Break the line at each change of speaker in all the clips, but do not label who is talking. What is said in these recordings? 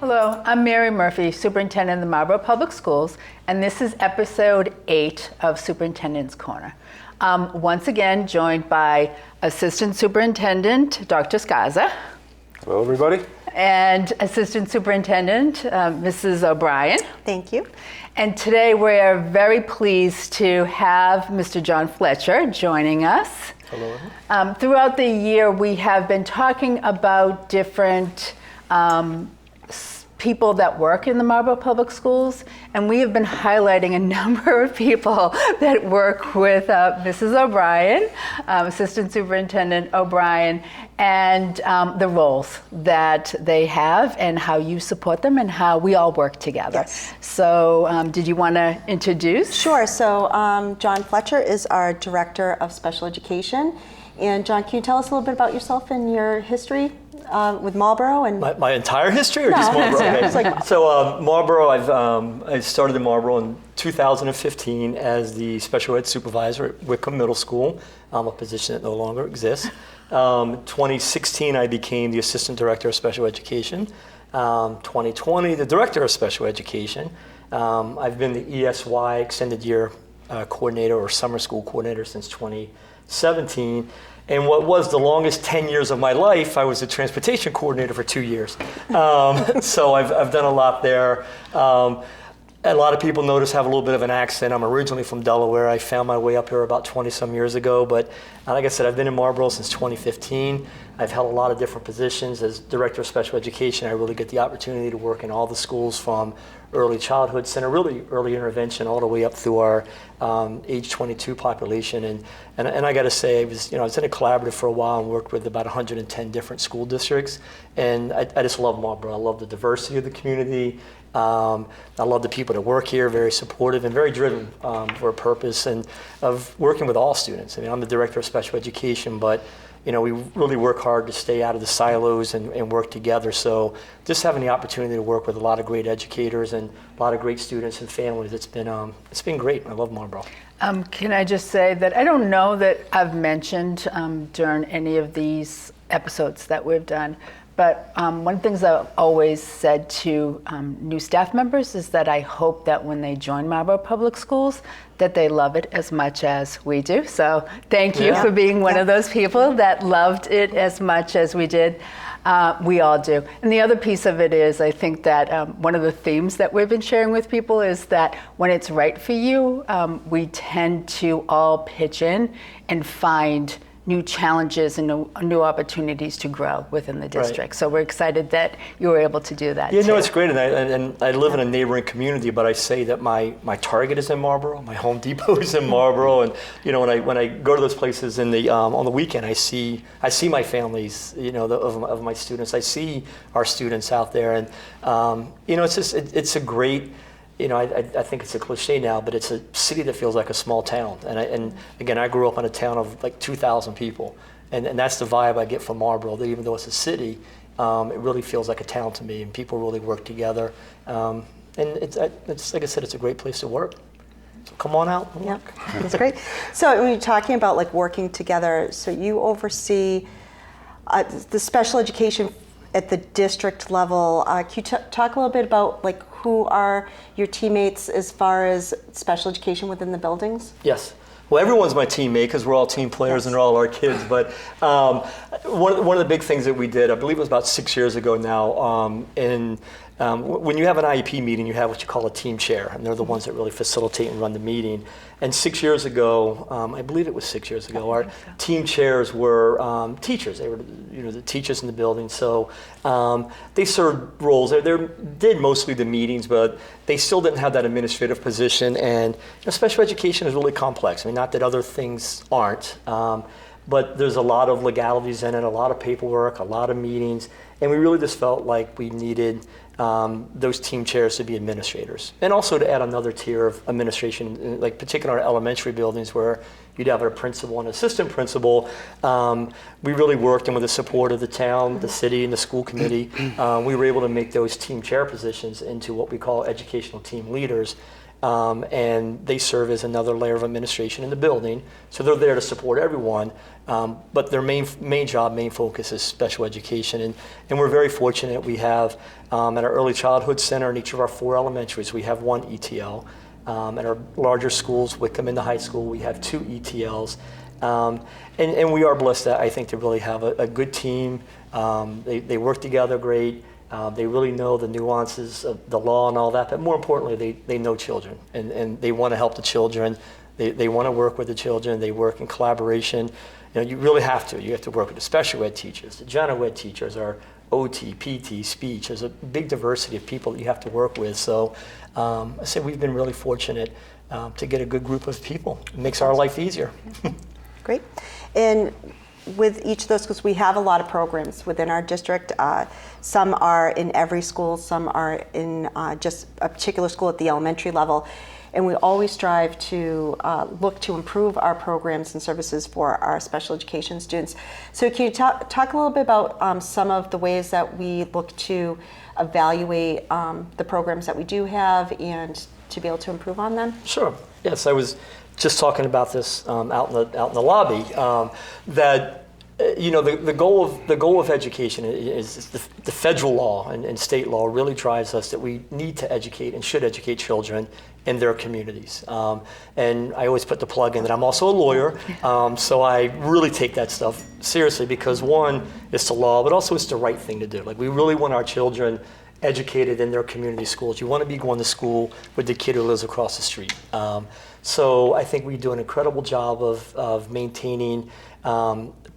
Hello, I'm Mary Murphy, Superintendent of the Marlborough Public Schools, and this is episode 8 of Superintendent's Corner. Once again, joined by Assistant Superintendent Dr. Scaza.
Hello, everybody.
And Assistant Superintendent Mrs. O'Brien.
Thank you.
And today we're very pleased to have Mr. John Fletcher joining us.
Hello.
Throughout the year, we have been talking about different people that work in the Marlborough Public Schools, and we have been highlighting a number of people that work with Mrs. O'Brien, Assistant Superintendent O'Brien, and the roles that they have and how you support them and how we all work together.
Yes.
So did you want to introduce?
Sure. So John Fletcher is our Director of Special Education. And John, can you tell us a little bit about yourself and your history with Marlborough? And
My entire history, or just Marlborough? Okay. So Marlborough, I started in Marlborough in 2015 as the special ed supervisor at Wickham Middle School, a position that no longer exists. 2016, I became the assistant director of special education. 2020, the director of special education. I've been the ESY extended year coordinator or summer school coordinator since 2017. And what was the longest 10 years of my life, I was the transportation coordinator for 2 years. So I've done a lot there. A lot of people notice I have a little bit of an accent. I'm originally from Delaware. I found my way up here about 20 some years ago. But like I said, I've been in Marlborough since 2015. I've held a lot of different positions. As Director of Special Education, I really get the opportunity to work in all the schools from early childhood center, really early intervention, all the way up through our age 22 population. And I got to say, I was in a collaborative for a while and worked with about 110 different school districts. And I just love Marlborough. I love the diversity of the community. I love the people that work here, very supportive and very driven for a purpose and of working with all students. I mean, I'm the Director of Special Education, but we really work hard to stay out of the silos and work together. So just having the opportunity to work with a lot of great educators and a lot of great students and families, it's been great. I love Marlborough.
Can I just say that I don't know that I've mentioned during any of these episodes that we've done, but one of the things I've always said to new staff members is that I hope that when they join Marlborough Public Schools, that they love it as much as we do. So thank you for being one of those people that loved it as much as we did. We all do. And the other piece of it is, I think that one of the themes that we've been sharing with people is that when it's right for you, we tend to all pitch in and find new challenges and new opportunities to grow within the district. Right. So we're excited that you were able to do that.
Yeah, no, it's great, and I live in a neighboring community, but I say that my Target is in Marlborough, my Home Depot is in Marlborough, and when I go to those places in the on the weekend, I see my families, of my students. I see our students out there, and it's a great. I think it's a cliche now, but it's a city that feels like a small town. And again, I grew up in a town of like 2,000 people. And that's the vibe I get from Marlborough, that even though it's a city, it really feels like a town to me, and people really work together. And it's like I said, it's a great place to work. So come on out and work.
That's great. So when you're talking about like working together, so you oversee the special education at the district level. Can you talk a little bit about like who are your teammates as far as special education within the buildings?
Yes. Well, everyone's my teammate because we're all team players and they're all our kids. But one of the big things that we did, I believe it was about 6 years ago now, when you have an IEP meeting, you have what you call a team chair, and they're the ones that really facilitate and run the meeting. And 6 years ago, I believe it was 6 years ago, our team chairs were teachers. They were, the teachers in the building. So they served roles. They did mostly the meetings, but they still didn't have that administrative position. And special education is really complex. I mean, not that other things aren't, but there's a lot of legalities in it, a lot of paperwork, a lot of meetings, and we really just felt like we needed those team chairs to be administrators, and also to add another tier of administration, like particularly our elementary buildings where you'd have a principal and assistant principal. We really worked, and with the support of the town, the city, and the school committee, we were able to make those team chair positions into what we call educational team leaders. and they serve as another layer of administration in the building. So they're there to support everyone, but their main focus is special education. And we're very fortunate. We have at our early childhood center in each of our 4 elementaries, we have 1 ETL. At our larger schools, Wickham and the high school, we have 2 ETLs. And we are blessed, I think, to really have a good team. They work together great. They really know the nuances of the law and all that, but more importantly, they know children, and they want to help the children. They want to work with the children. They work in collaboration. You really have to. You have to work with the special ed teachers, the general ed teachers, our OT, PT, speech. There's a big diversity of people that you have to work with. So I say we've been really fortunate to get a good group of people. It makes our life easier.
Great. And with each of those schools, we have a lot of programs within our district. Some are in every school, some are in just a particular school at the elementary level. And we always strive to look to improve our programs and services for our special education students. So can you talk a little bit about some of the ways that we look to evaluate the programs that we do have and to be able to improve on them?
Sure. Yes, I was just talking about this out in the lobby, that the goal of education is the federal law and state law really drives us that we need to educate and should educate children in their communities. And I always put the plug in that I'm also a lawyer, so I really take that stuff seriously because one, it's the law, but also it's the right thing to do. Like we really want our children educated in their community schools. You want to be going to school with the kid who lives across the street. So I think we do an incredible job of maintaining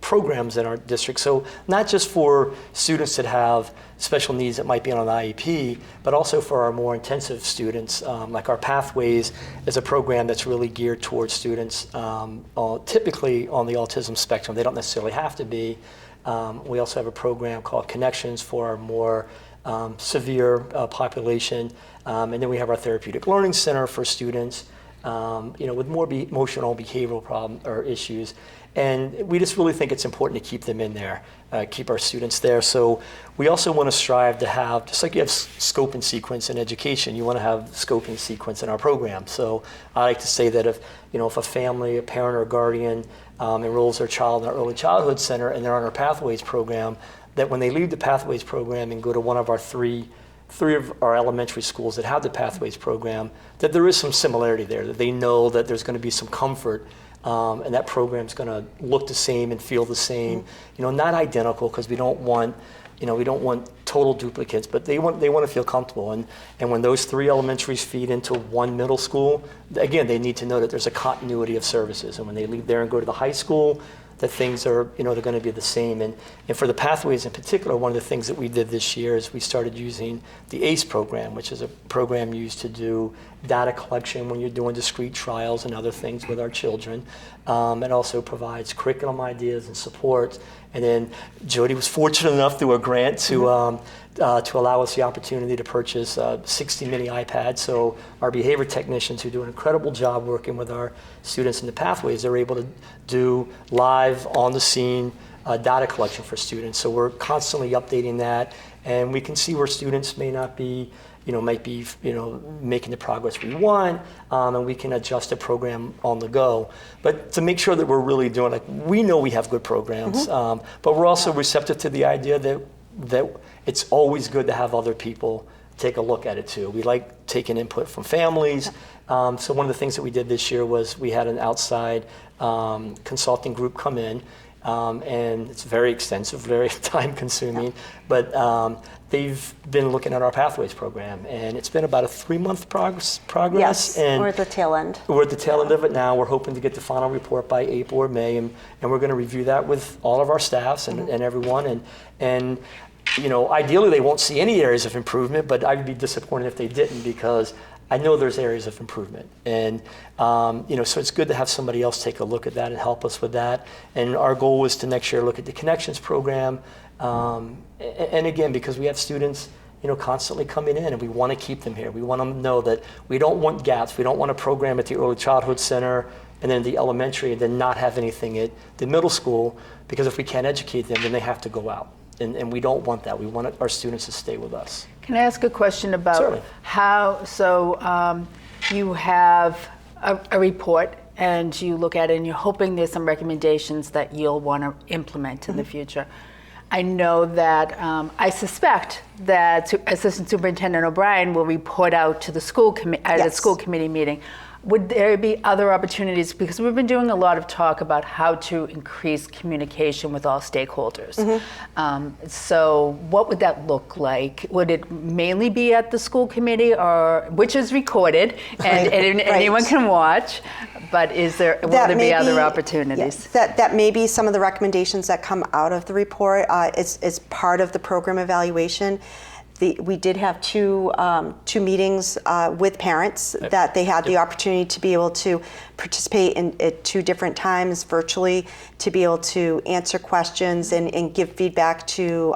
programs in our district. So not just for students that have special needs that might be on an IEP, but also for our more intensive students. Like our Pathways is a program that's really geared towards students typically on the autism spectrum. They don't necessarily have to be. We also have a program called Connections for our more severe population. And then we have our Therapeutic Learning Center for students with more emotional behavioral problem or issues. And we just really think it's important to keep them in there, keep our students there. So we also want to strive to have, just like you have scope and sequence in education, you want to have scope and sequence in our program. So I like to say that if a family, a parent or a guardian enrolls their child in our early childhood center and they're on our Pathways program, that when they leave the Pathways program and go to one of our three of our elementary schools that have the Pathways program, that there is some similarity there, that they know that there's going to be some comfort and that program's going to look the same and feel the same, not identical because we don't want total duplicates, but they want to feel comfortable. And when those 3 elementaries feed into 1 middle school, again, they need to know that there's a continuity of services. And when they leave there and go to the high school, that things are, they're going to be the same. And for the Pathways in particular, one of the things that we did this year is we started using the ACE program, which is a program used to do data collection when you're doing discrete trials and other things with our children. It also provides curriculum ideas and support. And then Jody was fortunate enough through a grant to allow us the opportunity to purchase 60 mini iPads. So our behavior technicians who do an incredible job working with our students in the Pathways, they're able to do live on the scene data collection for students. So we're constantly updating that, and we can see where students might be making the progress we want, and we can adjust the program on the go. But to make sure that we're really doing, we know we have good programs, but we're also receptive to the idea that it's always good to have other people take a look at it too. We like taking input from families. So one of the things that we did this year was we had an outside consulting group come in, and it's very extensive, very time consuming, but they've been looking at our Pathways program, and it's been about a 3-month progress.
Yes,
and
we're at the tail end.
We're at the tail end of it now. We're hoping to get the final report by April or May, and we're going to review that with all of our staffs and everyone. And ideally they won't see any areas of improvement, but I'd be disappointed if they didn't, because I know there's areas of improvement. And so it's good to have somebody else take a look at that and help us with that. And our goal was to next year look at the Connections program. And again, because we have students constantly coming in, and we want to keep them here. We want them to know that we don't want gaps. We don't want a program at the early childhood center and then the elementary and then not have anything at the middle school, because if we can't educate them, then they have to go out. And we don't want that. We want our students to stay with us.
Can I ask a question about
Certainly.
how, so you have a report and you look at it and you're hoping there's some recommendations that you'll want to implement in the future. I know that I suspect that Assistant Superintendent O'Brien will report out to the school at a school committee meeting. Would there be other opportunities? Because we've been doing a lot of talk about how to increase communication with all stakeholders. So what would that look like? Would it mainly be at the school committee, or which is recorded and anyone can watch? But will there be other opportunities?
Yes, that may be some of the recommendations that come out of the report. It's part of the program evaluation. We did have two meetings with parents that they had the opportunity to be able to participate in at 2 different times virtually, to be able to answer questions and give feedback to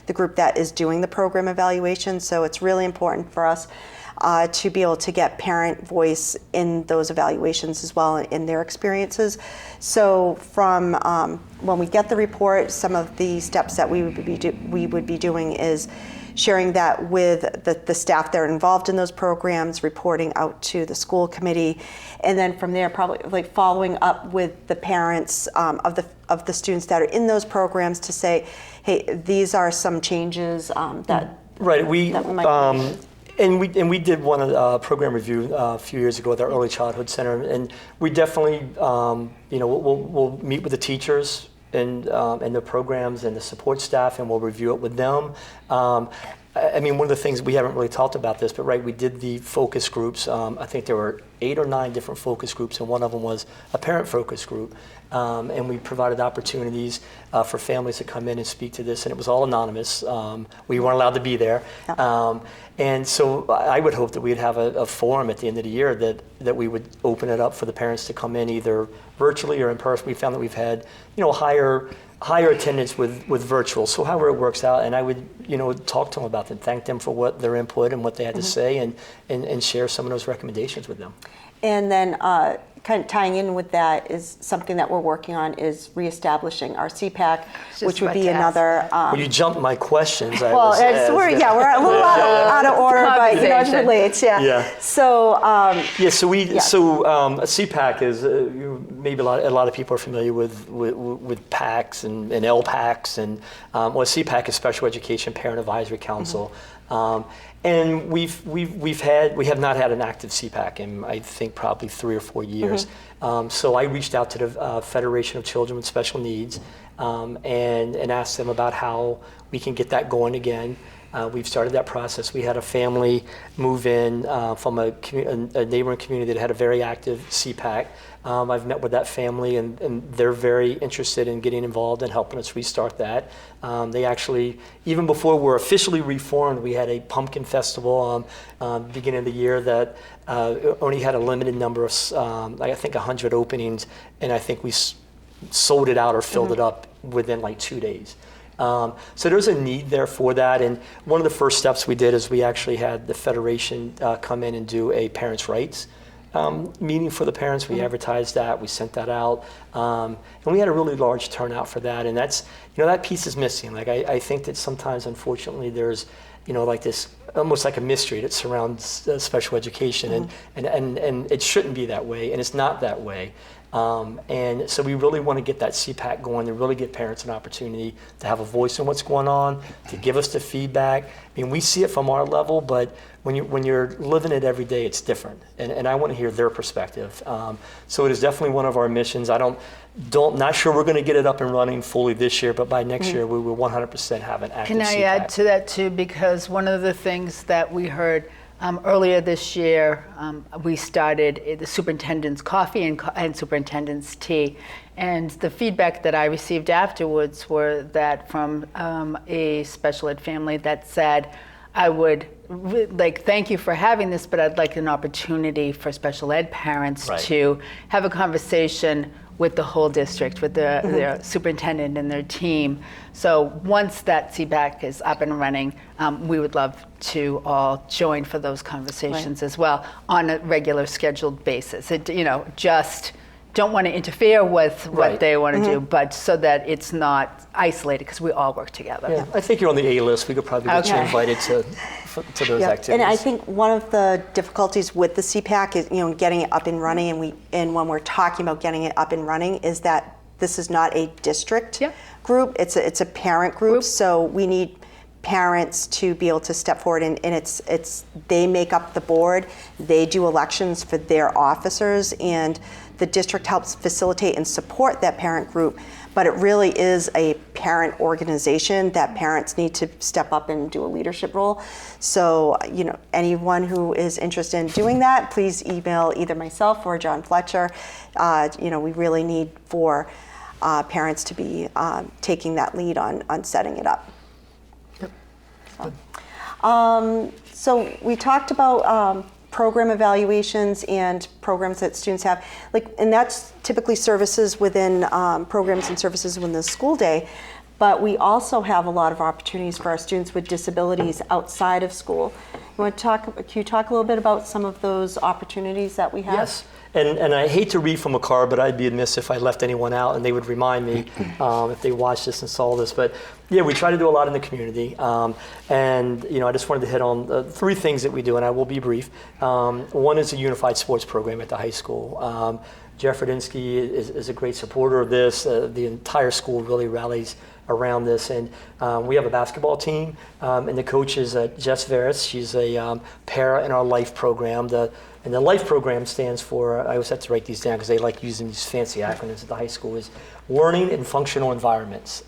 the group that is doing the program evaluation. So it's really important for us to be able to get parent voice in those evaluations as well, in their experiences. So from when we get the report, some of the steps that we would be doing is sharing that with the staff that are involved in those programs, reporting out to the school committee, and then from there probably like following up with the parents of the students that are in those programs to say, hey, these are some changes that we might
And we did one program review a few years ago at our Early Childhood Center, and we definitely we'll meet with the teachers and the programs and the support staff, and we'll review it with them. I mean, one of the things, we haven't really talked about this, but we did the focus groups. I think there were 8 or 9 different focus groups, and one of them was a parent focus group. And we provided opportunities for families to come in and speak to this, and it was all anonymous. We weren't allowed to be there. And so I would hope that we'd have a forum at the end of the year that we would open it up for the parents to come in either virtually or in person. We found that we've had higher attendance with virtual, so however it works out, and I would talk to them about that, thank them for what their input and what they had to say, and share some of those recommendations with them.
And then kind of tying in with that is something that we're working on is reestablishing our CPAC, which would be another.
Well, you jumped my questions.
We're a little out of order, but it relates. So
CPAC is maybe a lot of people are familiar with PACs and LPACs, and CPAC is Special Education Parent Advisory Council. And we have not had an active CPAC in, I think, probably 3 or 4 years. So I reached out to the Federation of Children with Special Needs and asked them about how we can get that going again. We've started that process. We had a family move in from a neighboring community that had a very active CPAC. I've met with that family, and they're very interested in getting involved and helping us restart that. They actually, even before we're officially reformed, we had a pumpkin festival beginning of the year that only had a limited number of, I think 100 openings, and I think we sold it out or filled it up within like 2 days. So there's a need there for that, and one of the first steps we did is we actually had the Federation come in and do a parents' rights meeting for the parents. We advertised that, we sent that out, and we had a really large turnout for that, and that's, that piece is missing. Like I think that sometimes, unfortunately, there's, like this, almost like a mystery that surrounds special education, and it shouldn't be that way, and it's not that way. And so we really want to get that CPAC going to really give parents an opportunity to have a voice in what's going on, to give us the feedback. I mean, we see it from our level, but when you're living it every day, it's different. And I want to hear their perspective. So it is definitely one of our missions. Not sure we're going to get it up and running fully this year, but by next year we will 100% have an active CPAC.
Can I add to that too? Because one of the things that we heard earlier this year, we started the Superintendent's Coffee and Superintendent's Tea. And the feedback that I received afterwards were that from a special ed family that said, I would thank you for having this, but I'd like an opportunity for special ed parents to have a conversation with the whole district, with their superintendent and their team. So once that CPAC is up and running, we would love to all join for those conversations as well on a regular scheduled basis. don't want to interfere with what
Right.
they want to do, but so that it's not isolated, because we all work together.
Yeah, I think you're on the A list. We could probably get you
Okay.
invited to those
Yeah,
activities.
and I think one of the difficulties with the CPAC is, getting it up and running, and when we're talking about getting it up and running, is that this is not a district
Yeah.
group; it's a parent group. So we need parents to be able to step forward, and it's they make up the board, they do elections for their officers, and the district helps facilitate and support that parent group. But it really is a parent organization that parents need to step up and do a leadership role. So, anyone who is interested in doing that, please email either myself or John Fletcher. We really need for parents to be taking that lead on setting it up. So we talked about program evaluations and programs that students have, and that's typically services within programs and services within the school day. But we also have a lot of opportunities for our students with disabilities outside of school. Can you talk a little bit about some of those opportunities that we have?
Yes. And I hate to read from a card, but I'd be amiss if I left anyone out, and they would remind me if they watched this and saw this. But yeah, we try to do a lot in the community. And I just wanted to hit on 3 things that we do, and I will be brief. One is a unified sports program at the high school. Jeff Radinsky is a great supporter of this. The entire school really rallies around this, and we have a basketball team, and the coach is Jess Veris. She's a para in our life program. And the life program stands for, I always have to write these down because they like using these fancy acronyms at the high school, is Learning in Functional Environments.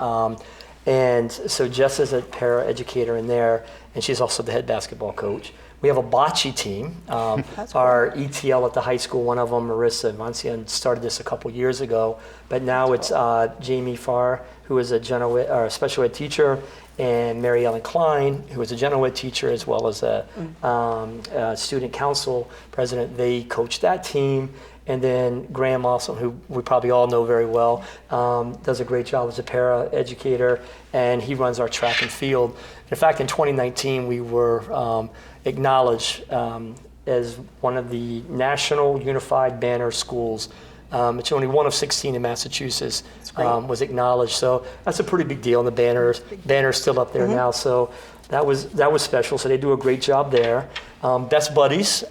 And so Jess is a para educator in there, and she's also the head basketball coach. We have a bocce team. Our ETL at the high school, one of them, Marissa Vancian, started this a couple years ago, but now it's Jamie Farr, who is a special ed teacher, and Mary Ellen Klein, who is a general ed teacher as well as a student council president. They coach that team. And then Graham Awesome, who we probably all know very well, does a great job as a para educator, and he runs our track and field. In fact, in 2019, we were acknowledged as one of the National Unified Banner Schools. It's only one of 16 in Massachusetts was acknowledged, so that's a pretty big deal. And the banner's still up there now, so that was special. So they do a great job there. Best Buddies.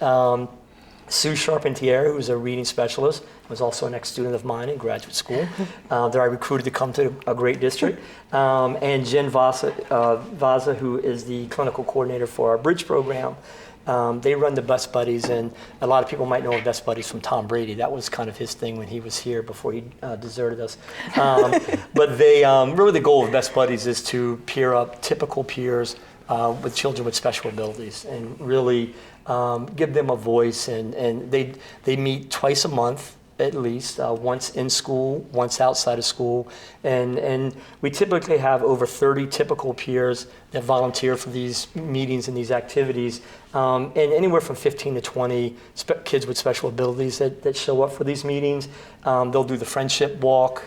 Sue Charpentier, who's a reading specialist, was also an ex-student of mine in graduate school that I recruited to come to a great district. And Jen Vaza, who is the clinical coordinator for our Bridge program. They run the Best Buddies, and a lot of people might know of Best Buddies from Tom Brady. That was kind of his thing when he was here before he deserted us. But they really the goal of Best Buddies is to peer up typical peers with children with special abilities, and really give them a voice. And they meet twice a month at least, once in school, once outside of school. And we typically have over 30 typical peers that volunteer for these meetings and these activities, and anywhere from 15 to 20 kids with special abilities that show up for these meetings. They'll do the friendship walk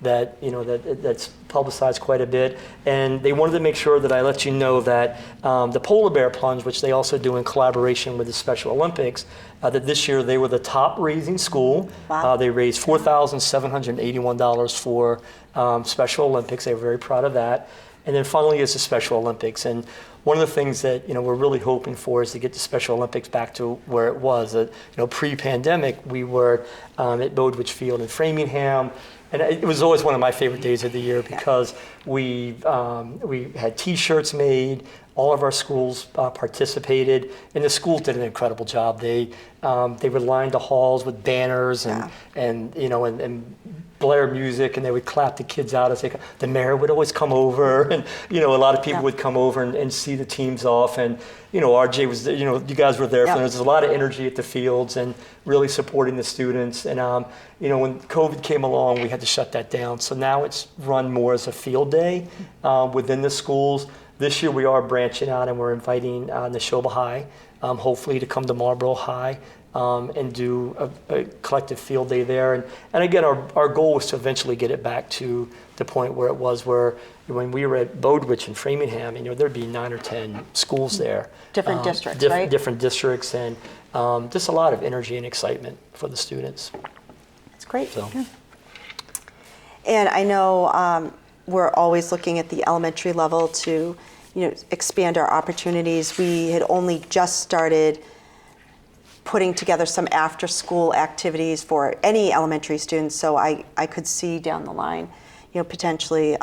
that's publicized quite a bit, and they wanted to make sure that I let you know that the polar bear plunge, which they also do in collaboration with the Special Olympics, that this year they were the top raising school.
Wow.
They raised $4,781 for Special Olympics. They were very proud of that. And then finally is the Special Olympics. And one of the things that we're really hoping for is to get the Special Olympics back to where it was. Pre-pandemic, we were at Bowditch Field in Framingham. And it was always one of my favorite days of the year because we had T-shirts made. All of our schools participated, and the schools did an incredible job. They would line the halls with banners and blare music, and they would clap the kids out as the mayor would always come over, and a lot of people would come over and see the teams off. And RJ was you guys were there. There was a lot of energy at the fields and really supporting the students. And when COVID came along, we had to shut that down. So now it's run more as a field day within the schools. This year we are branching out, and we're inviting Neshoba High, hopefully to come to Marlborough High and do a collective field day there. And again, our goal was to eventually get it back to the point where it was where when we were at Bowditch and Framingham, there'd be 9 or 10 schools there.
Different districts, right?
Different districts, and just a lot of energy and excitement for the students.
Great.
So.
Yeah. And I know we're always looking at the elementary level to, expand our opportunities. We had only just started putting together some after-school activities for any elementary students, so I could see down the line, potentially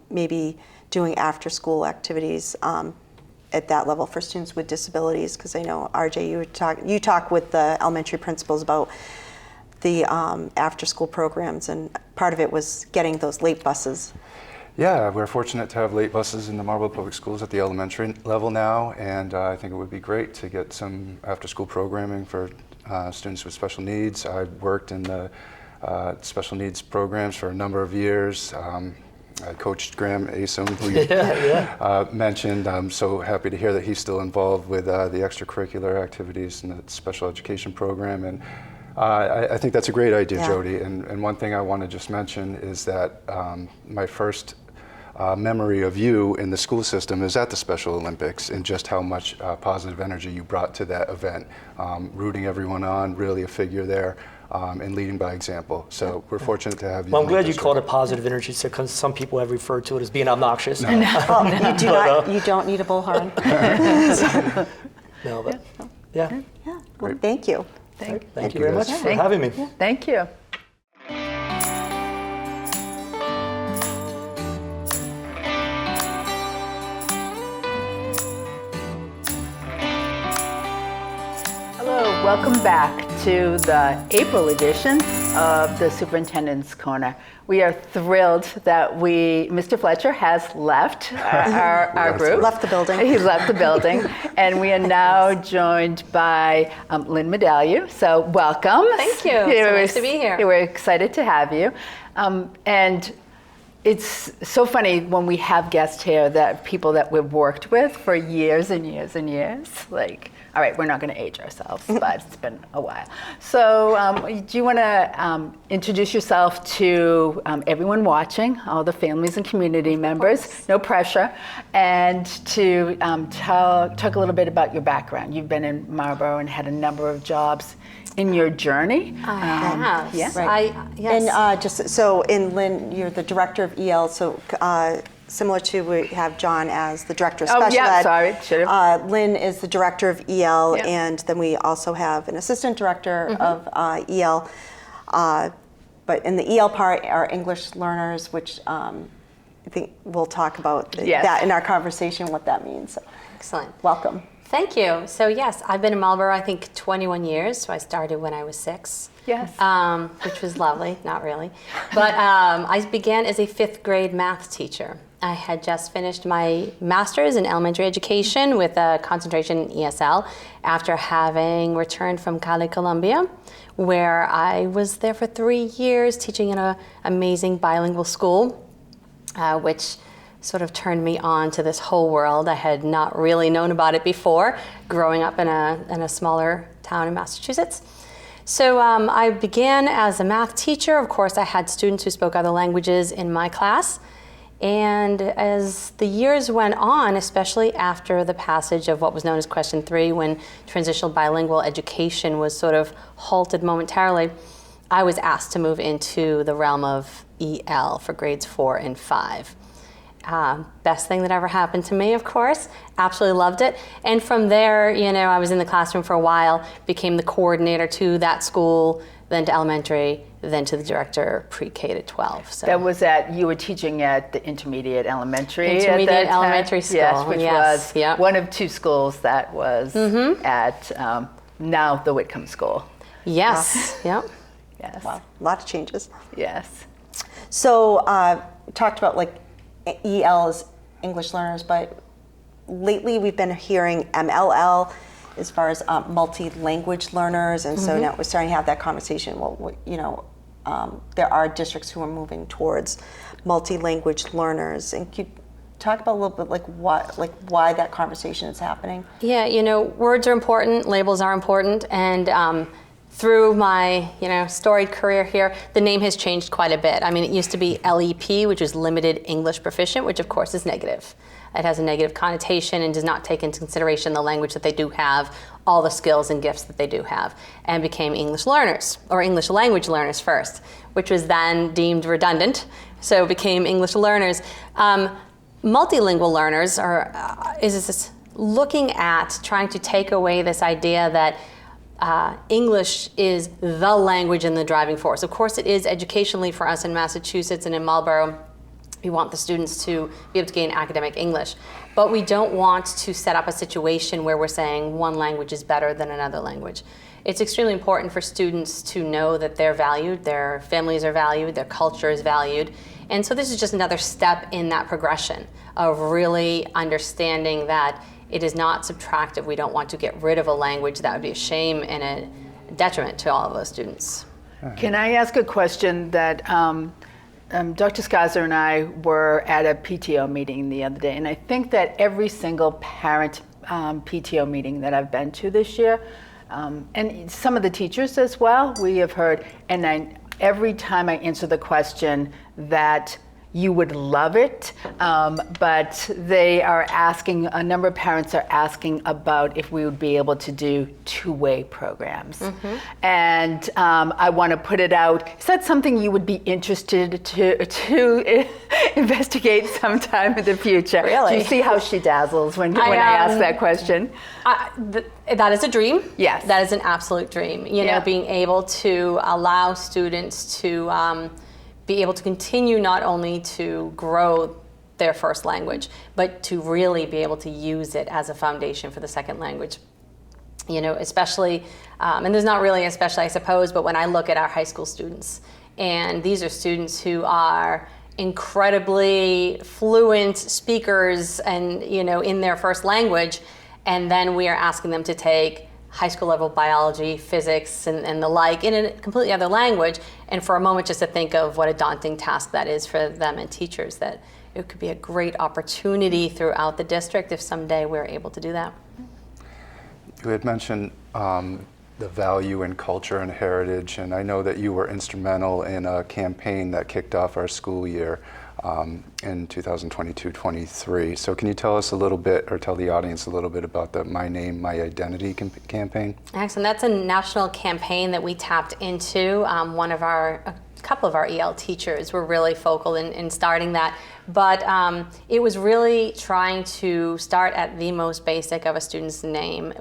maybe doing after-school activities at that level for students with disabilities, because I know, RJ, you talk with the elementary principals about the after-school programs, and part of it was getting those late buses.
Yeah, we're fortunate to have late buses in the Marlborough Public Schools at the elementary level now, and I think it would be great to get some after-school programming for students with special needs. I've worked in the special needs programs for a number of years. I coached Graham Asom, who you mentioned. I'm so happy to hear that he's still involved with the extracurricular activities in the special education program. And I think that's a great idea, Jody. And one thing I want to just mention is that my first memory of you in the school system is at the Special Olympics, and just how much positive energy you brought to that event, rooting everyone on, really a figure there, and leading by example. So we're fortunate to have you.
Well, I'm glad you called it positive energy, because some people have referred to it as being obnoxious.
Well, you don't need a bullhorn.
No, but yeah.
Yeah. Well, thank you.
Thank you very much for having me.
Thank you. Hello, welcome back to the April edition of the Superintendent's Corner. We are thrilled that Mr. Fletcher has left our group.
Left the building.
He left the building, and we are now joined by Lynne Medailleu. So welcome.
Thank you. It's nice to be here.
We're excited to have you. And it's so funny when we have guests here, that people that we've worked with for years and years and years, like, all right, we're not going to age ourselves, but it's been a while. So do you want to introduce yourself to everyone watching, all the families and community members, no pressure, and to talk a little bit about your background. You've been in Marlborough and had a number of jobs in your journey.
I have.
Yeah.
Right.
Yes.
And just so, in Lynn, you're the director of EL, so similar to, we have John as the director of special ed.
Sorry, should have.
Lynn is the director of EL,
Yeah.
and then we also have an assistant director of EL. But in the EL part are English learners, which I think we'll talk about that in our conversation, what that means. So,
Excellent.
welcome.
Thank you. So yes, I've been in Marlborough, I think 21 years. So I started when I was 6.
Yes.
Which was lovely, not really. But I began as a 5th grade math teacher. I had just finished my master's in elementary education with a concentration in ESL after having returned from Cali, Colombia, where I was there for 3 years teaching in an amazing bilingual school, which sort of turned me on to this whole world. I had not really known about it before, growing up in a smaller town in Massachusetts. So I began as a math teacher. Of course, I had students who spoke other languages in my class. And as the years went on, especially after the passage of what was known as Question 3, when transitional bilingual education was sort of halted momentarily, I was asked to move into the realm of EL for grades 4 and 5. Best thing that ever happened to me, of course. Absolutely loved it. And from there, I was in the classroom for a while, became the coordinator to that school, then to elementary, then to the director pre-K to 12. So
That was you were teaching at the intermediate elementary
Intermediate
at that time?
elementary school,
Yes, which
yes,
was
yep.
one of 2 schools that was at now the Whitcomb School.
Yes, yep.
Yes.
Wow, a lot of changes.
Yes.
So talked about like EL as English learners, but lately we've been hearing MLL as far as multi-language learners, and so now we're starting to have that conversation. Well, there are districts who are moving towards multi-language learners, and could you talk about a little bit why that conversation is happening?
Yeah, words are important, labels are important, and through my storied career here, the name has changed quite a bit. I mean, it used to be LEP, which is Limited English Proficient, which of course is negative. it has a negative connotation and does not take into consideration the language that they do have, all the skills and gifts that they do have, and became English learners, or English language learners first, which was then deemed redundant, so became English learners. Multilingual learners is looking at trying to take away this idea that English is the language and the driving force. Of course, it is educationally for us in Massachusetts and in Marlborough. We want the students to be able to gain academic English, but we don't want to set up a situation where we're saying one language is better than another language. It's extremely important for students to know that they're valued, their families are valued, their culture is valued. And so this is just another step in that progression of really understanding that it is not subtractive. We don't want to get rid of a language. That would be a shame and a detriment to all of those students.
Can I ask a question that Dr. Skaza and I were at a PTO meeting the other day, and I think that every single parent PTO meeting that I've been to this year, and some of the teachers as well, we have heard, and every time I answer the question that you would love it, but they are asking, a number of parents are asking about if we would be able to do two-way programs. And I want to put it out, is that something you would be interested to investigate sometime in the future?
Really?
Do you see how she dazzles when I ask that question?
That is a dream.
Yes.
That is an absolute dream. You know, being able to allow students to be able to continue not only to grow their first language, but to really be able to use it as a foundation for the second language. You know, especially, and there's not really especially, I suppose, but when I look at our high school students, and these are students who are incredibly fluent speakers and, you know, in their first language, and then we are asking them to take high school level biology, physics, and the like in a completely other language, and for a moment just to think of what a daunting task that is for them and teachers, that it could be a great opportunity throughout the district if someday we're able to do that.
You had mentioned the value in culture and heritage, and I know that you were instrumental in a campaign that kicked off our school year in 2022-23. So can you tell us a little bit, or tell the audience a little bit about the My Name, My Identity campaign?
Excellent. That's a national campaign that we tapped into. A couple of our EL teachers were really focal in starting that. But it was really trying to start at the most basic of a student's name.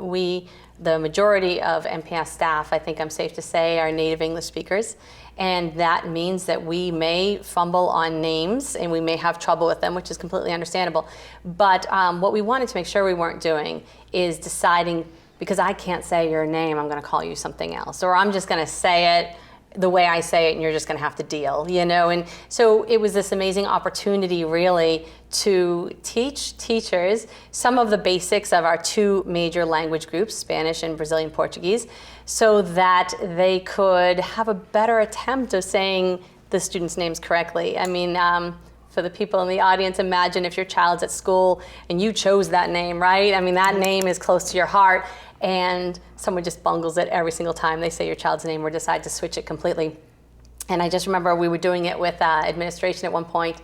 The majority of MPS staff, I think I'm safe to say, are native English speakers. And that means that we may fumble on names and we may have trouble with them, which is completely understandable. But what we wanted to make sure we weren't doing is deciding, because I can't say your name, I'm going to call you something else. Or I'm just going to say it the way I say it and you're just going to have to deal, you know? And so it was this amazing opportunity really to teach teachers some of the basics of our two major language groups, Spanish and Brazilian Portuguese, so that they could have a better attempt of saying the students' names correctly. I mean, for the people in the audience, imagine if your child's at school and you chose that name, right? I mean, that name is close to your heart, and someone just bungles it every single time they say your child's name or decide to switch it completely. And I just remember we were doing it with administration at one point,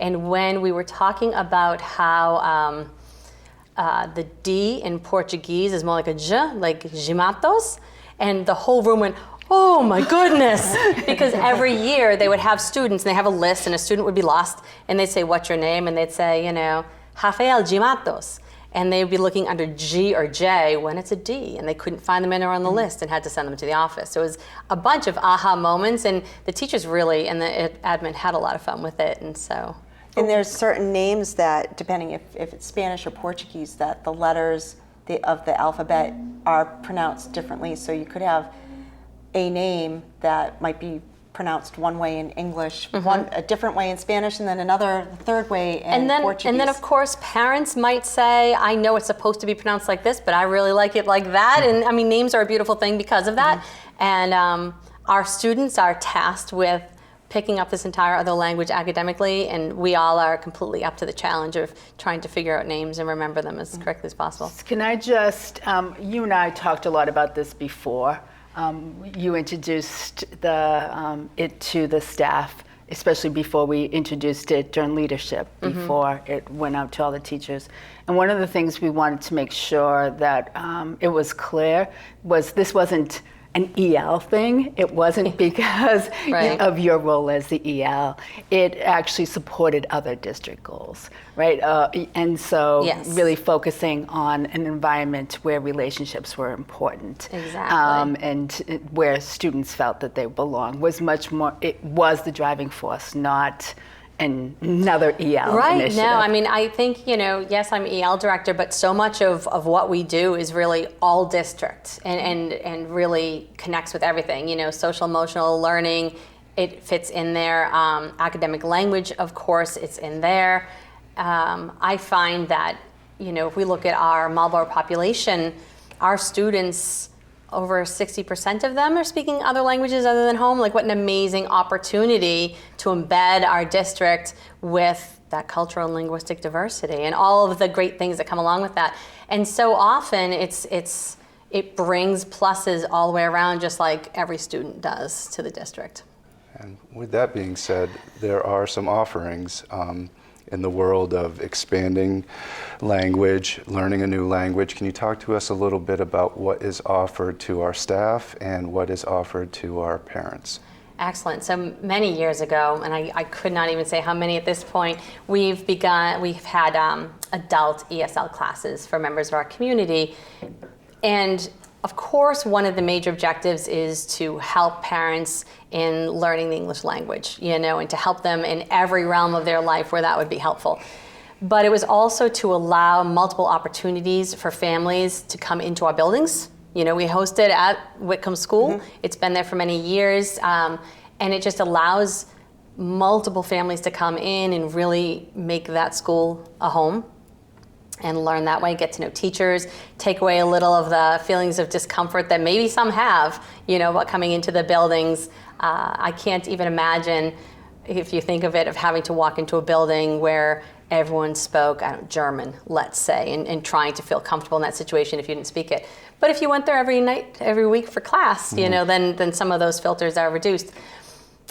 and when we were talking about how the D in Portuguese is more like a J, like gimatos, and the whole room went, oh my goodness, because every year they would have students and they have a list and a student would be lost and they'd say, what's your name? And they'd say, you know, Rafael Gimatos. And they'd be looking under G or J when it's a D, and they couldn't find them anywhere on the list and had to send them to the office. So it was a bunch of aha moments, and the teachers really, and the admin had a lot of fun with it, and so.
And there's certain names that, depending if it's Spanish or Portuguese, that the letters of the alphabet are pronounced differently. So you could have a name that might be pronounced one way in English, a different way in Spanish, and then a third way in Portuguese.
And then, of course, parents might say, I know it's supposed to be pronounced like this, but I really like it like that. And I mean, names are a beautiful thing because of that. And our students are tasked with picking up this entire other language academically, and we all are completely up to the challenge of trying to figure out names and remember them as correctly as possible.
Can I just, you and I talked a lot about this before. You introduced it to the staff especially before we introduced it during leadership, before it went out to all the teachers. And one of the things we wanted to make sure that it was clear was this wasn't an EL thing. It wasn't because
Right.
of your role as the EL. It actually supported other district goals, right? And so
Yes.
really focusing on an environment where relationships were important.
Exactly.
And where students felt that they belong was much more, it was the driving force, not another EL
Right.
initiative.
No, I mean, I think, yes, I'm EL director, but so much of what we do is really all district and really connects with everything. Social emotional learning, it fits in there. Academic language, of course, it's in there. I find that, if we look at our Marlborough population, our students, over 60% of them are speaking other languages other than home. Like, what an amazing opportunity to embed our district with that cultural and linguistic diversity and all of the great things that come along with that. And so often it brings pluses all the way around, just like every student does to the district.
And with that being said, there are some offerings in the world of expanding language, learning a new language. Can you talk to us a little bit about what is offered to our staff and what is offered to our parents?
Excellent. So many years ago, and I could not even say how many at this point, we've had adult ESL classes for members of our community. And of course, one of the major objectives is to help parents in learning the English language, and to help them in every realm of their life where that would be helpful. But it was also to allow multiple opportunities for families to come into our buildings. We host it at Whitcomb School. It's been there for many years, and it just allows multiple families to come in and really make that school a home and learn that way, get to know teachers, take away a little of the feelings of discomfort that maybe some have, about coming into the buildings. I can't even imagine, if you think of it, of having to walk into a building where everyone spoke German, let's say, and trying to feel comfortable in that situation if you didn't speak it. But if you went there every week for class, then some of those filters are reduced.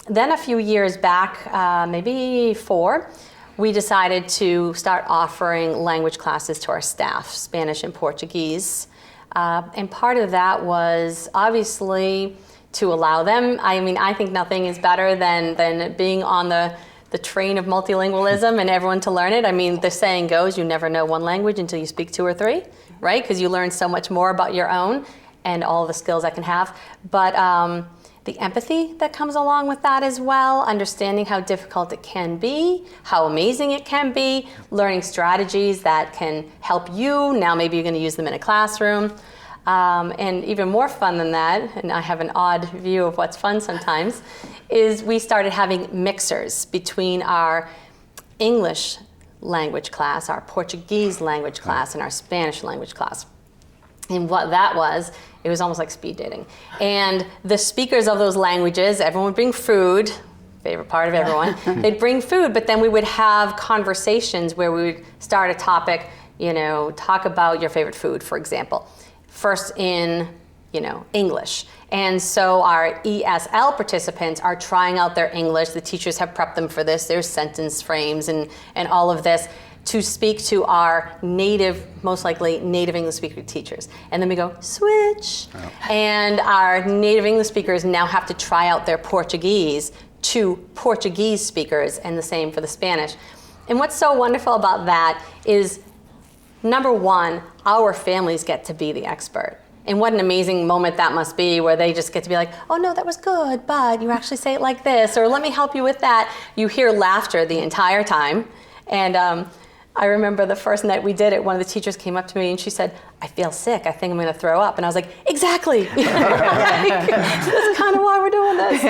Then a few years back, maybe 4, we decided to start offering language classes to our staff, Spanish and Portuguese. And part of that was obviously to allow them. I think nothing is better than being on the train of multilingualism and everyone to learn it. The saying goes, you never know one language until you speak 2 or 3, right? Because you learn so much more about your own and all the skills that can have. But the empathy that comes along with that as well, understanding how difficult it can be, how amazing it can be, learning strategies that can help you. Now maybe you're going to use them in a classroom. And even more fun than that, and I have an odd view of what's fun sometimes, is we started having mixers between our English language class, our Portuguese language class, and our Spanish language class. And what that was, it was almost like speed dating. And the speakers of those languages, everyone would bring food, favorite part of everyone, they'd bring food, but then we would have conversations where we would start a topic, talk about your favorite food, for example. First in, English. And so our ESL participants are trying out their English. The teachers have prepped them for this. There's sentence frames and all of this to speak to our most likely native English speaker teachers. And then we go, switch. Oh. And our native English speakers now have to try out their Portuguese to Portuguese speakers, and the same for the Spanish. And what's so wonderful about that is, number one, our families get to be the expert. And what an amazing moment that must be, where they just get to be like, oh no, that was good, but you actually say it like this, or let me help you with that. You hear laughter the entire time. And I remember the first night we did it, one of the teachers came up to me and she said, I feel sick, I think I'm gonna throw up. And I was like, exactly. That's kind of why we're doing this,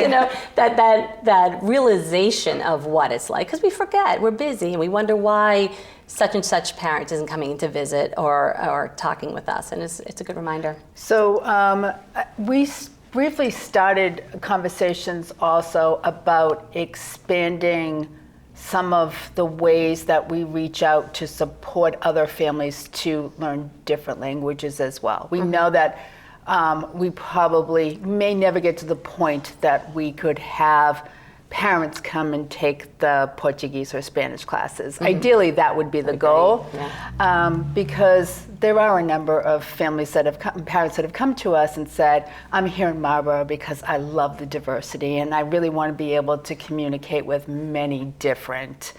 that realization of what it's like. Because we forget, we're busy, and we wonder why such and such parent isn't coming to visit or talking with us, and it's a good reminder.
So we briefly started conversations also about expanding some of the ways that we reach out to support other families to learn different languages as well. We know that we probably may never get to the point that we could have parents come and take the Portuguese or Spanish classes. Ideally, that would be the goal, because there are a number of parents that have come to us and said, I'm here in Marlborough because I love the diversity and I really want to be able to communicate with many different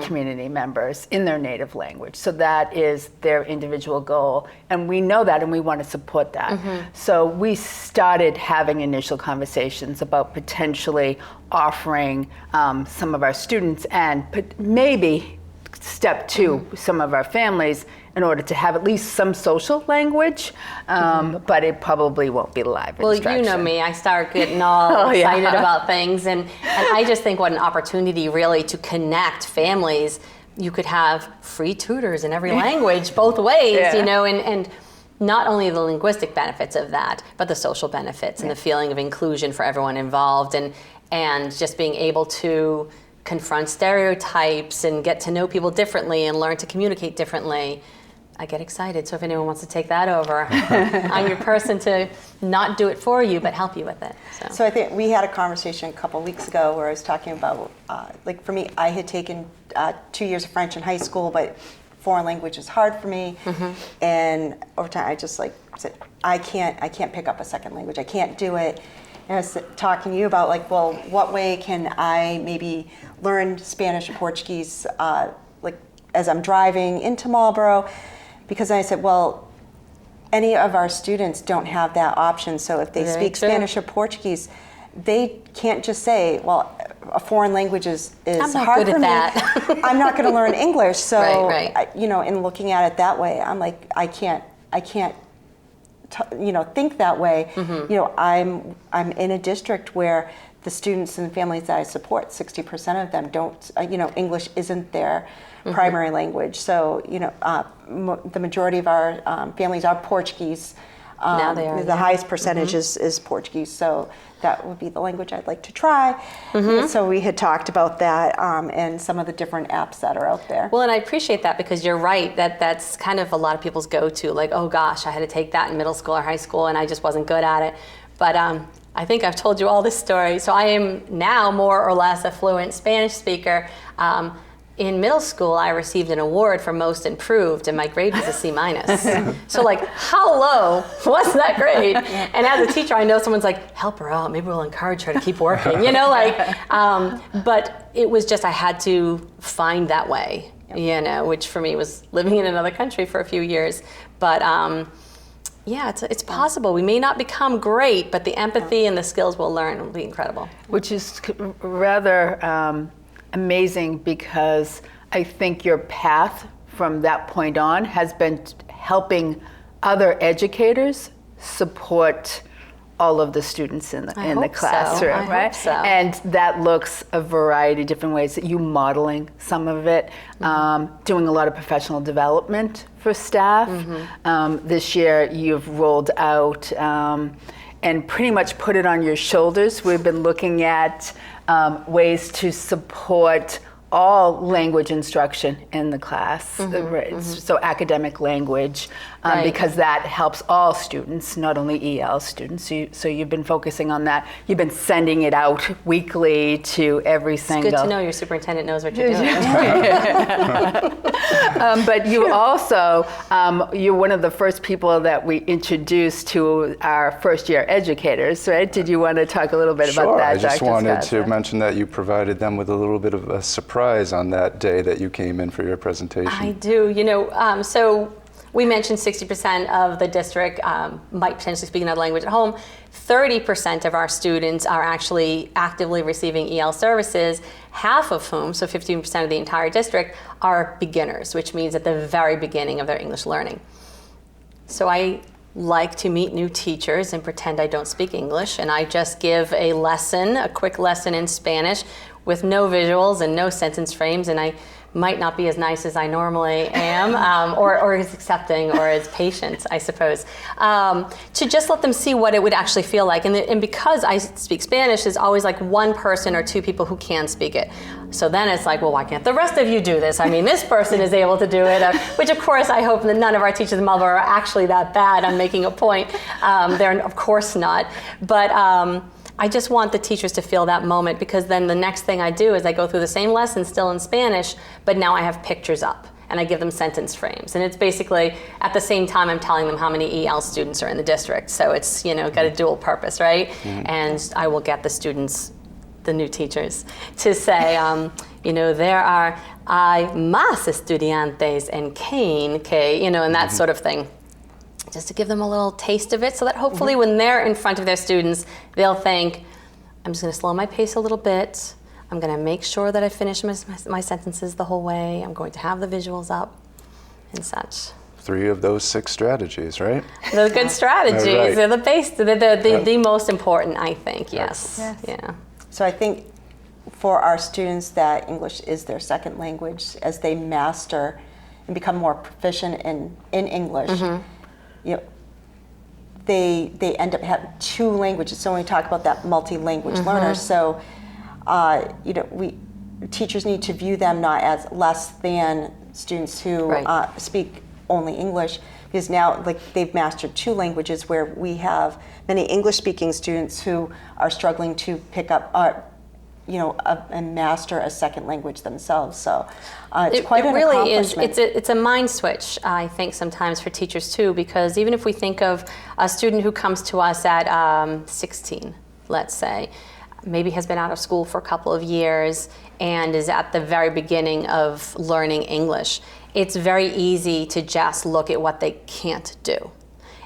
community members in their native language. So that is their individual goal, and we know that and we want to support that. So we started having initial conversations about potentially offering some of our students and maybe step two, some of our families, in order to have at least some social language, but it probably won't be live instruction.
Well, you know me, I start getting all excited about things, and I just think what an opportunity really to connect families. You could have free tutors in every language, both ways, you know, and not only the linguistic benefits of that, but the social benefits and the feeling of inclusion for everyone involved, and just being able to confront stereotypes and get to know people differently and learn to communicate differently. I get excited, so if anyone wants to take that over, I'm your person to not do it for you, but help you with it.
So I think we had a conversation a couple weeks ago where I was talking about, like for me, I had taken 2 years of French in high school, but foreign language is hard for me. And over time, I just like said, I can't pick up a second language. I can't do it. And I was talking to you about like, well, what way can I maybe learn Spanish or Portuguese, like as I'm driving into Marlborough? Because I said, well, any of our students don't have that option. So if they speak Spanish or Portuguese, they can't just say, well, a foreign lange is hard for me. I'm not going to learn English. So, you know, in looking at it that way, I'm like, I can't you know, think that way. You know, I'm in a district where the students and families that I support, 60% of them don't, you know, English isn't their primary language. So, you know, the majority of our families are Portuguese.
Now they are.
The highest percentage is Portuguese. So that would be the language I'd like to try. So we had talked about that and some of the different apps that are out there.
Well, and I appreciate that because you're right, that's kind of a lot of people's go-to, like, oh gosh, I had to take that in middle school or high school and I just wasn't good at it. But I think I've told you all this story. So I am now more or less a fluent Spanish speaker. In middle school, I received an award for most improved, and my grade was a C-. So like, how low was that grade? And as a teacher, I know someone's like, help her out, maybe we'll encourage her to keep working, you know, like, but it was just, I had to find that way, you know, which for me was living in another country for a few years. But yeah, it's possible. We may not become great, but the empathy and the skills we'll learn will be incredible.
Which is rather amazing, because I think your path from that point on has been helping other educators support all of the students in the classroom, right?
Hope so.
And that looks a variety of different ways. You modeling some of it, doing a lot of professional development for staff. This year you've rolled out and pretty much put it on your shoulders. We've been looking at ways to support all language instruction in the class, so academic language, because that helps all students, not only EL students. So you've been focusing on that. You've been sending it out weekly to every single.
It's good to know your superintendent knows what you're doing.
But you also, you're one of the first people that we introduced to our first year educators, right? Did you want to talk a little bit about that,
I just
Dr.
wanted
Scott?
to mention that you provided them with a little bit of a surprise on that day that you came in for your presentation.
I do, you know, so we mentioned 60% of the district might potentially speak another language at home. 30% of our students are actually actively receiving EL services, half of whom, so 15% of the entire district, are beginners, which means at the very beginning of their English learning. So I like to meet new teachers and pretend I don't speak English, and I just give a lesson, a quick lesson in Spanish with no visuals and no sentence frames, and I might not be as nice as I normally am, or as accepting or as patient, I suppose, to just let them see what it would actually feel like. And because I speak Spanish, there's always like one person or two people who can speak it. So then it's like, well, why can't the rest of you do this? I mean, this person is able to do it, which of course I hope that none of our teachers in Marlborough are actually that bad. I'm making a point. They're of course not. But I just want the teachers to feel that moment, because then the next thing I do is I go through the same lesson still in Spanish, but now I have pictures up and I give them sentence frames. And it's basically at the same time I'm telling them how many EL students are in the district. So it's, got a dual purpose, right? And I will get the students, the new teachers, to say, there are más estudiantes en Kane, and that sort of thing. Just to give them a little taste of it, so that hopefully when they're in front of their students, they'll think, I'm just going to slow my pace a little bit. I'm going to make sure that I finish my sentences the whole way. I'm going to have the visuals up and such.
3 of those 6 strategies, right?
Those good strategies.
Right.
They're the base. They're the most important, I think. Yes. Yeah.
So I think for our students that English is their second language, as they master and become more proficient in English, they end up having 2 languages. So when we talk about that multi-language learner, so teachers need to view them not as less than students who speak only English, because now they've mastered 2 languages, where we have many English-speaking students who are struggling to pick up and master a second language themselves. So it's quite an
really
accomplishment.
It's a mind switch, I think, sometimes for teachers too, because even if we think of a student who comes to us at 16, let's say, maybe has been out of school for a couple of years and is at the very beginning of learning English, it's very easy to just look at what they can't do.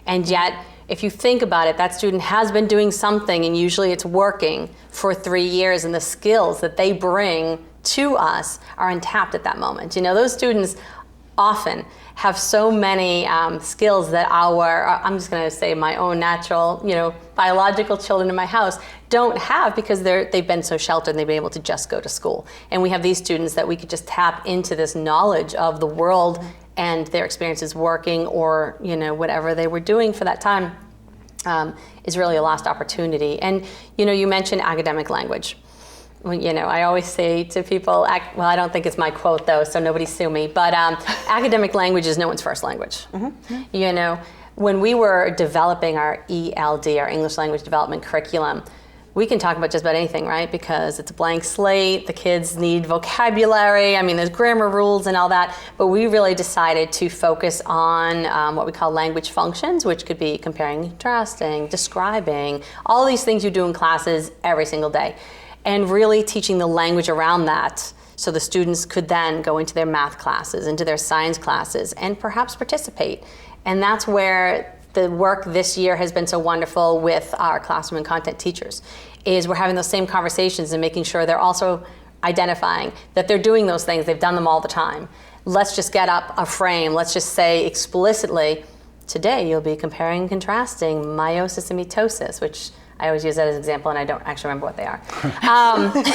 And yet, if you think about it, that student has been doing something, and usually it's working for 3 years, and the skills that they bring to us are untapped at that moment. Those students often have so many skills that I'm just going to say my own natural, biological children in my house don't have, because they've been so sheltered and they've been able to just go to school. And we have these students that we could just tap into this knowledge of the world and their experiences working, or whatever they were doing for that time, is really a lost opportunity. And you mentioned academic language. I always say to people, well, I don't think it's my quote though, so nobody sue me, but academic language is no one's first language. When we were developing our ELD, our English Language Development Curriculum, we can talk about just about anything, right? Because it's a blank slate, the kids need vocabulary, there's grammar rules and all that, but we really decided to focus on what we call language functions, which could be comparing, contrasting, describing, all these things you do in classes every single day, and really teaching the language around that, so the students could then go into their math classes, into their science classes, and perhaps participate. And that's where the work this year has been so wonderful with our classroom and content teachers, is we're having those same conversations and making sure they're also identifying that they're doing those things, they've done them all the time. Let's just get up a frame, let's just say explicitly, today you'll be comparing and contrasting meiosis and mitosis, which I always use that as an example, and I don't actually remember what they are.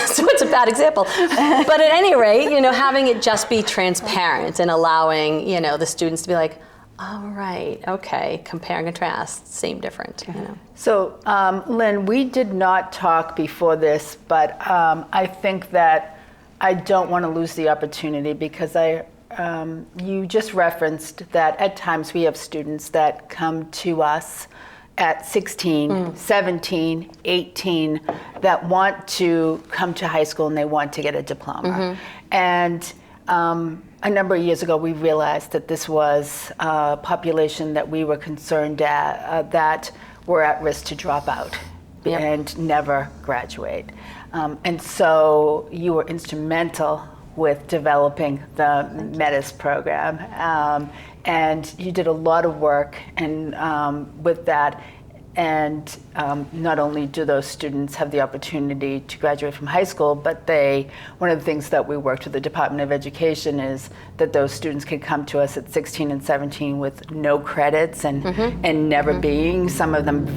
So it's a bad example. But at any rate, having it just be transparent and allowing, the students to be like, all right, okay, compare and contrast, same, different.
So, Lynne, we did not talk before this, but I think that I don't want to lose the opportunity, because you just referenced that at times we have students that come to us at 16, 17, 18 that want to come to high school and they want to get a diploma. And a number of years ago, we realized that this was a population that we were concerned that were at risk to drop out and never graduate. And so you were instrumental with developing the MEDIS program. And you did a lot of work with that. And not only do those students have the opportunity to graduate from high school, but one of the things that we worked with the Department of Education is that those students can come to us at 16 and 17 with no credits and never being, some of them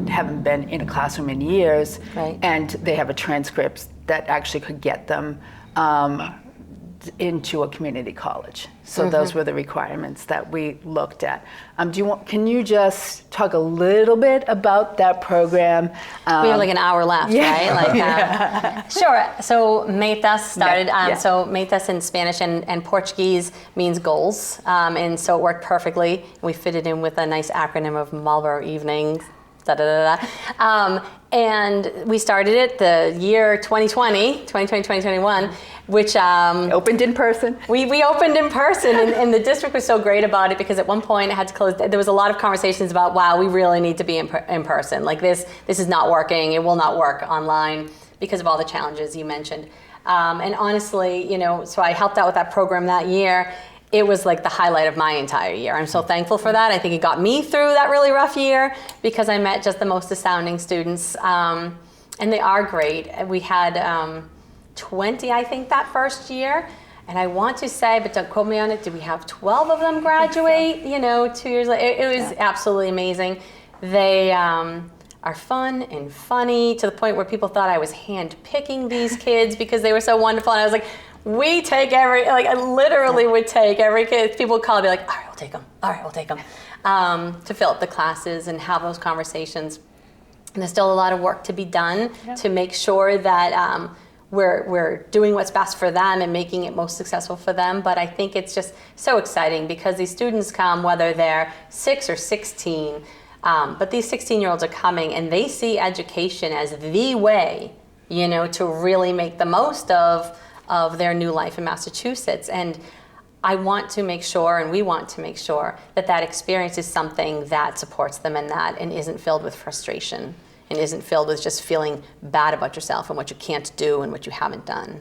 haven't been in a classroom in years, and they have a transcript that actually could get them into a community college. So those were the requirements that we looked at. Can you just talk a little bit about that program?
We have like an hour left, right? Sure. So METAS started. So METAS in Spanish and Portuguese means goals. And so it worked perfectly. We fitted in with a nice acronym of Marlborough evenings. da da da da. And we started it the year 2021, which
Opened in person.
we opened in person, and the district was so great about it because at one point it had to close. There was a lot of conversations about, wow, we really need to be in person. Like this is not working. It will not work online because of all the challenges you mentioned. And honestly, so I helped out with that program that year. It was like the highlight of my entire year. I'm so thankful for that. I think it got me through that really rough year because I met just the most astounding students. And they are great. We had 20, I think, that first year. And I want to say, but don't quote me on it, did we have 12 of them graduate, 2 years later? It was absolutely amazing. They are fun and funny to the point where people thought I was hand-picking these kids because they were so wonderful. And I was like, we take I literally would take every kid. People would call and be like, all right, we'll take them. All right, we'll take them. To fill up the classes and have those conversations. And there's still a lot of work to be done to make sure that we're doing what's best for them and making it most successful for them. But I think it's just so exciting because these students come, whether they're 6 or 16, but these 16-year-olds are coming and they see education as the way, to really make the most of their new life in Massachusetts. And I want to make sure, and we want to make sure, that experience is something that supports them in that and isn't filled with frustration and isn't filled with just feeling bad about yourself and what you can't do and what you haven't done.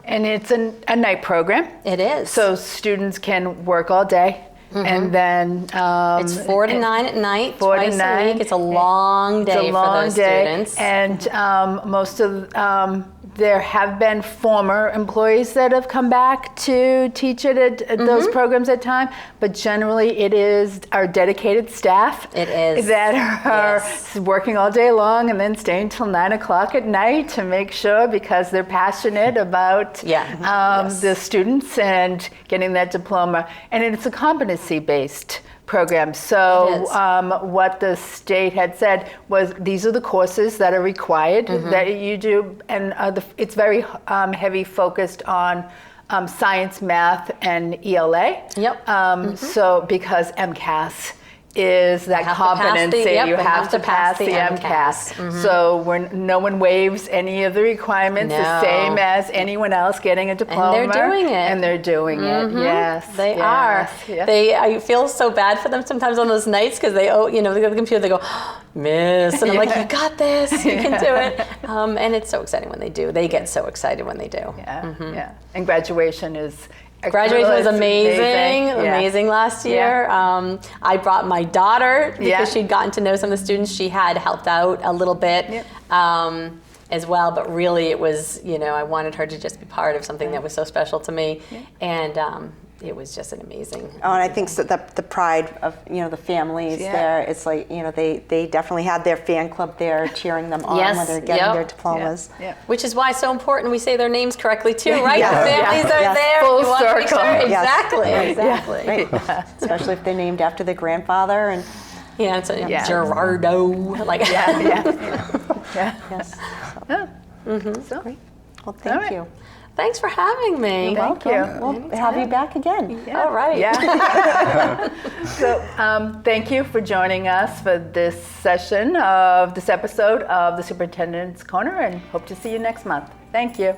And it's a night program.
It is.
So students can work all day. And then
it's 4 to 9 at night,
4 to
twice
9.
a week. It's a long day for those students.
And most of there have been former employees that have come back to teach it at those programs at time, but generally it is our dedicated staff.
It is.
That are working all day long and then staying till 9 o'clock at night to make sure, because they're passionate about the students and getting that diploma. And it's a competency-based program. So what the state had said was these are the courses that are required that you do, and it's very heavy focused on science, math, and ELA. So because MCAS is that competency, you have to pass the MCAS. So no one waives any of the requirements, the same as anyone else getting a diploma.
And they're doing it.
And they're doing it, yes.
They are.
Yes.
I feel so bad for them sometimes on those nights because they go to the computer, they go, miss, and I'm like, you got this, you can do it. And it's so exciting when they do. They get so excited when they do.
And graduation is...
Graduation was amazing last year. I brought my daughter because she'd gotten to know some of the students. She had helped out a little bit as well, but really it was, I wanted her to just be part of something that was so special to me. And it was just an amazing.
Oh, and I think so that the pride of the families there. It's like they definitely had their fan club there cheering them on when they're getting their diplomas.
Which is why it's so important we say their names correctly too, right? The families are there.
Full
you want to make
circle.
sure. Exactly.
Right. Especially if they're named after their grandfather and.
It's Gerardo. Like.
Yes.
So.
Great. Well, thank you.
Thanks for having me.
Thank you.
We'll have you back again.
All right.
So thank you for joining us for this session of this episode of the Superintendent's Corner, and hope to see you next month. Thank you.